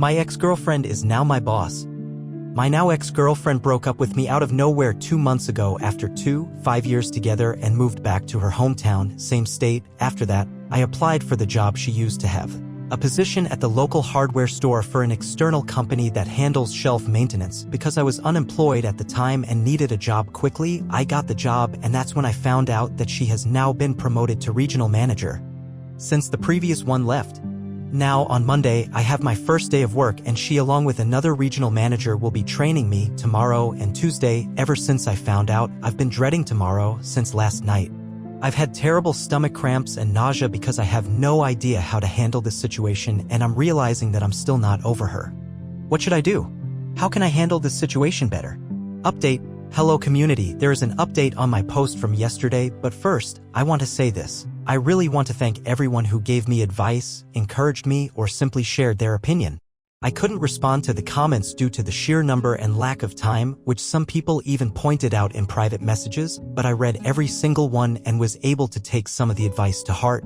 My ex-girlfriend is now my boss. My now ex-girlfriend broke up with me out of nowhere 2 months ago after 5 years together and moved back to her hometown, same state. After that, I applied for the job she used to have, a position at the local hardware store for an external company that handles shelf maintenance. Because I was unemployed at the time and needed a job quickly, I got the job, and that's when I found out that she has now been promoted to regional manager since the previous one left. Now, on Monday, I have my first day of work, and she, along with another regional manager, will be training me tomorrow and Tuesday. Ever since I found out, I've been dreading tomorrow since last night. I've had terrible stomach cramps and nausea because I have no idea how to handle this situation, and I'm realizing that I'm still not over her. What should I do? How can I handle this situation better? Update. Hello community, there is an update on my post from yesterday, but first, I want to say this. I really want to thank everyone who gave me advice, encouraged me, or simply shared their opinion. I couldn't respond to the comments due to the sheer number and lack of time, which some people even pointed out in private messages, but I read every single one and was able to take some of the advice to heart.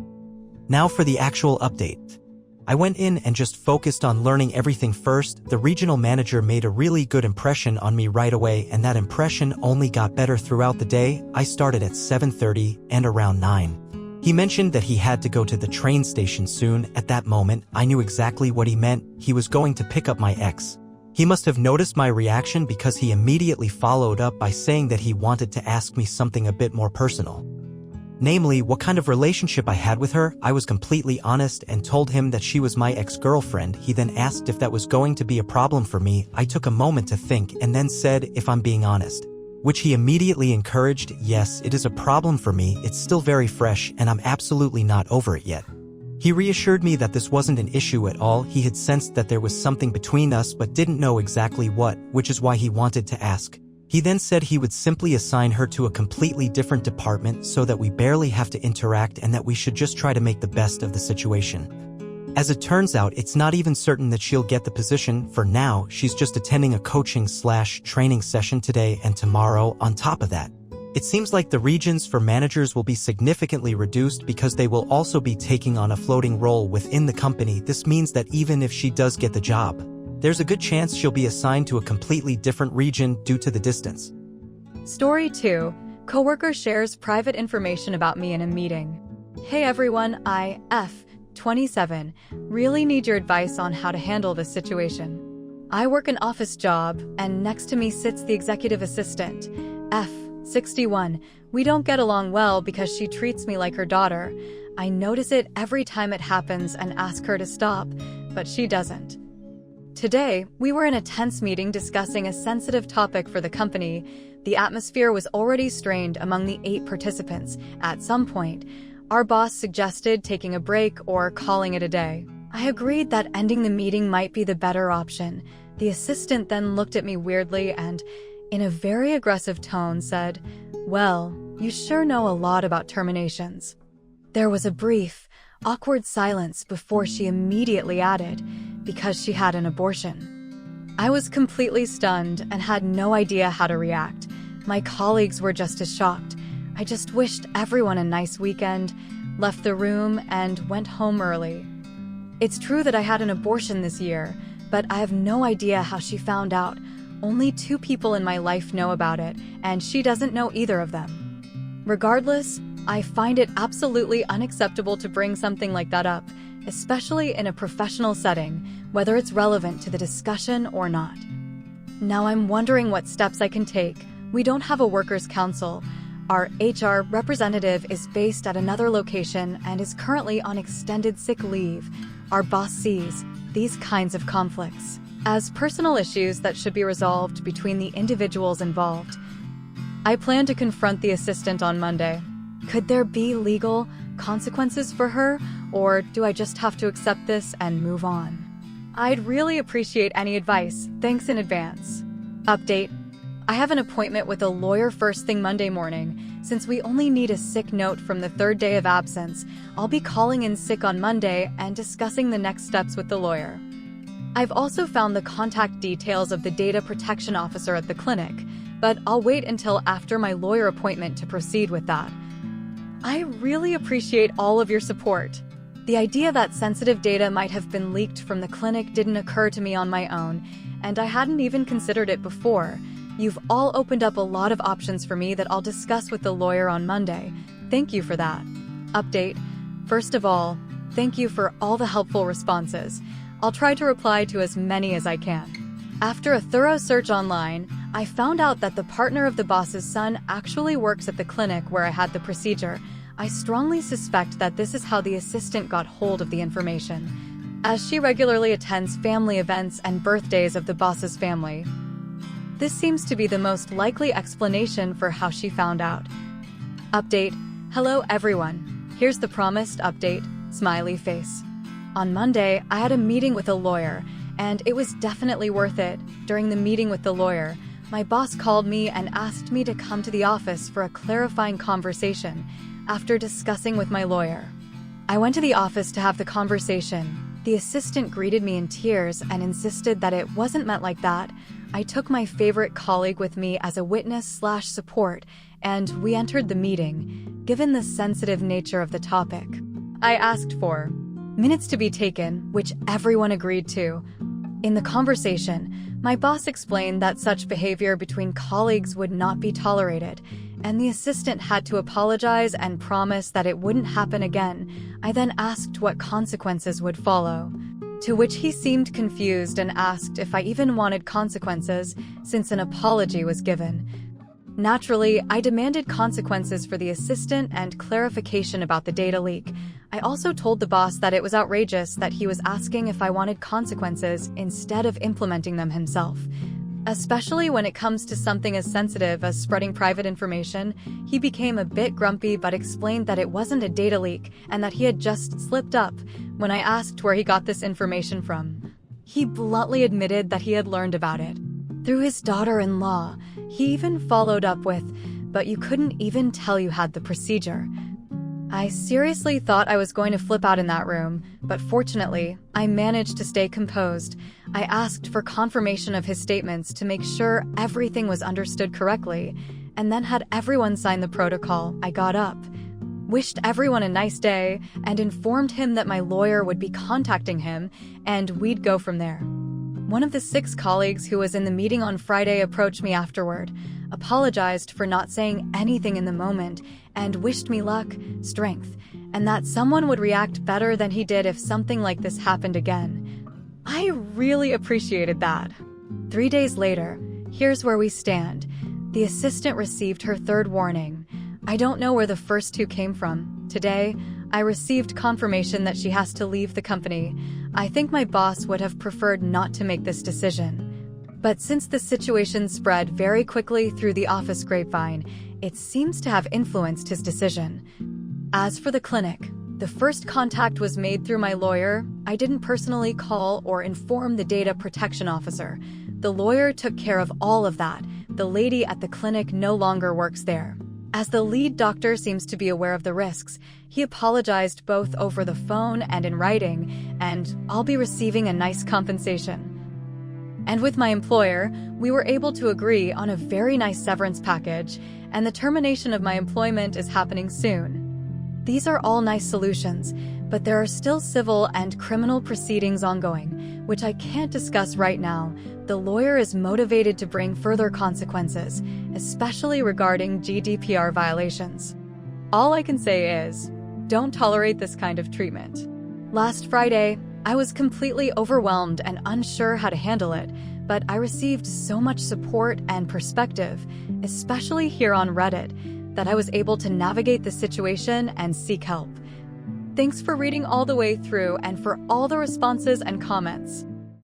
Now for the actual update. I went in and just focused on learning everything first. The regional manager made a really good impression on me right away, and that impression only got better throughout the day. I started at 7:30 and around 9. He mentioned that he had to go to the train station soon. At that moment, I knew exactly what he meant. He was going to pick up my ex. He must have noticed my reaction because he immediately followed up by saying that he wanted to ask me something a bit more personal. Namely, what kind of relationship I had with her. I was completely honest and told him that she was my ex-girlfriend. He then asked if that was going to be a problem for me. I took a moment to think and then said, if I'm being honest. Which he immediately encouraged. Yes, it is a problem for me. It's still very fresh and I'm absolutely not over it yet. He reassured me that this wasn't an issue at all. He had sensed that there was something between us but didn't know exactly what, which is why he wanted to ask. He then said he would simply assign her to a completely different department so that we barely have to interact and that we should just try to make the best of the situation. As it turns out, it's not even certain that she'll get the position. For now, she's just attending a coaching/training session today and tomorrow. On top of that, it seems like the regions for managers will be significantly reduced because they will also be taking on a floating role within the company. This means that even if she does get the job, there's a good chance she'll be assigned to a completely different region due to the distance. Story 2. Coworker shares private information about me in a meeting. Hey everyone, I, F, 27, really need your advice on how to handle this situation. I work an office job, and next to me sits the executive assistant, F, 61. We don't get along well because she treats me like her daughter. I notice it every time it happens and ask her to stop, but she doesn't. Today, we were in a tense meeting discussing a sensitive topic for the company. The atmosphere was already strained among the 8 participants. At some point, our boss suggested taking a break or calling it a day. I agreed that ending the meeting might be the better option. The assistant then looked at me weirdly and, in a very aggressive tone, said, "Well, you sure know a lot about terminations." There was a brief, awkward silence before she immediately added, "Because she had an abortion." I was completely stunned and had no idea how to react. My colleagues were just as shocked. I just wished everyone a nice weekend, left the room, and went home early. It's true that I had an abortion this year, but I have no idea how she found out. Only 2 people in my life know about it, and she doesn't know either of them. Regardless, I find it absolutely unacceptable to bring something like that up, especially in a professional setting, whether it's relevant to the discussion or not. Now I'm wondering what steps I can take. We don't have a workers' council. Our HR representative is based at another location and is currently on extended sick leave. Our boss sees these kinds of conflicts as personal issues that should be resolved between the individuals involved. I plan to confront the assistant on Monday. Could there be legal consequences for her, or do I just have to accept this and move on? I'd really appreciate any advice. Thanks in advance. Update. I have an appointment with a lawyer first thing Monday morning. Since we only need a sick note from the 3rd day of absence, I'll be calling in sick on Monday and discussing the next steps with the lawyer. I've also found the contact details of the data protection officer at the clinic, but I'll wait until after my lawyer appointment to proceed with that. I really appreciate all of your support. The idea that sensitive data might have been leaked from the clinic didn't occur to me on my own, and I hadn't even considered it before. You've all opened up a lot of options for me that I'll discuss with the lawyer on Monday. Thank you for that. Update. First of all, thank you for all the helpful responses. I'll try to reply to as many as I can. After a thorough search online, I found out that the partner of the boss's son actually works at the clinic where I had the procedure. I strongly suspect that this is how the assistant got hold of the information, as she regularly attends family events and birthdays of the boss's family. This seems to be the most likely explanation for how she found out. Update. Hello everyone. Here's the promised update, smiley face. On Monday, I had a meeting with a lawyer, and it was definitely worth it. During the meeting with the lawyer, my boss called me and asked me to come to the office for a clarifying conversation after discussing with my lawyer. I went to the office to have the conversation. The assistant greeted me in tears and insisted that it wasn't meant like that. I took my favorite colleague with me as a witness/support, and we entered the meeting. Given the sensitive nature of the topic, I asked for minutes to be taken, which everyone agreed to. In the conversation, my boss explained that such behavior between colleagues would not be tolerated, and the assistant had to apologize and promise that it wouldn't happen again. I then asked what consequences would follow, to which he seemed confused and asked if I even wanted consequences since an apology was given. Naturally, I demanded consequences for the assistant and clarification about the data leak. I also told the boss that it was outrageous that he was asking if I wanted consequences instead of implementing them himself. Especially when it comes to something as sensitive as spreading private information, he became a bit grumpy but explained that it wasn't a data leak and that he had just slipped up when I asked where he got this information from. He bluntly admitted that he had learned about it through his daughter-in-law. He even followed up with, "But you couldn't even tell you had the procedure." I seriously thought I was going to flip out in that room, but fortunately, I managed to stay composed. I asked for confirmation of his statements to make sure everything was understood correctly, and then had everyone sign the protocol. I got up, wished everyone a nice day, and informed him that my lawyer would be contacting him, and we'd go from there. One of the 6 colleagues who was in the meeting on Friday approached me afterward, apologized for not saying anything in the moment, and wished me luck, strength, and that someone would react better than he did if something like this happened again. I really appreciated that. 3 days later, here's where we stand. The assistant received her 3rd warning. I don't know where the first 2 came from. Today, I received confirmation that she has to leave the company. I think my boss would have preferred not to make this decision. But since the situation spread very quickly through the office grapevine, it seems to have influenced his decision. As for the clinic, the first contact was made through my lawyer. I didn't personally call or inform the data protection officer. The lawyer took care of all of that. The lady at the clinic no longer works there. As the lead doctor seems to be aware of the risks, he apologized both over the phone and in writing, and I'll be receiving a nice compensation. And with my employer, we were able to agree on a very nice severance package, and the termination of my employment is happening soon. These are all nice solutions, but there are still civil and criminal proceedings ongoing, which I can't discuss right now. The lawyer is motivated to bring further consequences, especially regarding GDPR violations. All I can say is, don't tolerate this kind of treatment. Last Friday, I was completely overwhelmed and unsure how to handle it, but I received so much support and perspective, especially here on Reddit, that I was able to navigate the situation and seek help. Thanks for reading all the way through and for all the responses and comments.